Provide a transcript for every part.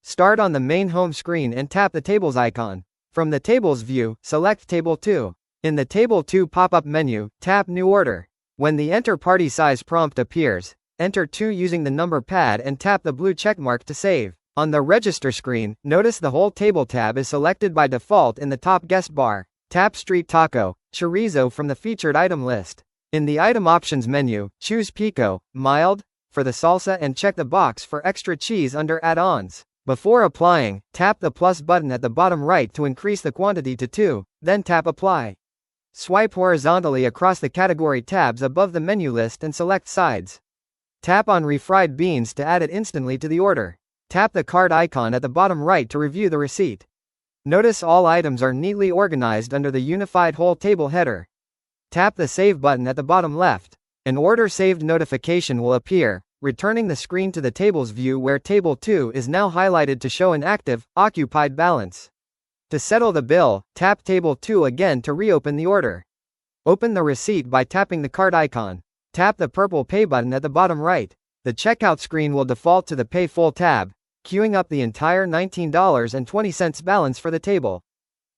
Start on the main home screen and tap the Tables icon. From the Tables view, select Table 2. In the Table 2 pop-up menu, tap New Order. When the Enter Party Size prompt appears, enter 2 using the number pad and tap the blue checkmark to save. On the Register screen, notice the whole table tab is selected by default in the top guest bar. Tap Street Taco, Chorizo from the featured item list. In the Item Options menu, choose Pico, Mild, for the salsa and check the box for extra cheese under Add-ons. Before applying, tap the plus button at the bottom right to increase the quantity to 2, then tap Apply. Swipe horizontally across the category tabs above the menu list and select Sides. Tap on refried beans to add it instantly to the order. Tap the cart icon at the bottom right to review the receipt. Notice all items are neatly organized under the unified whole table header. Tap the Save button at the bottom left. An order saved notification will appear, returning the screen to the Tables view where Table 2 is now highlighted to show an active, occupied balance. To settle the bill, tap Table 2 again to reopen the order. Open the receipt by tapping the cart icon. Tap the purple Pay button at the bottom right. The checkout screen will default to the Pay Full tab, queuing up the entire $19.20 balance for the table.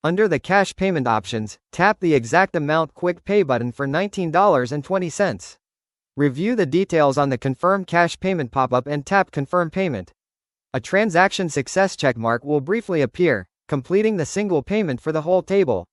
Under the cash payment options, tap the exact amount Quick Pay button for $19.20. Review the details on the Confirm Cash Payment pop-up and tap Confirm Payment. A transaction success checkmark will briefly appear, completing the single payment for the whole table.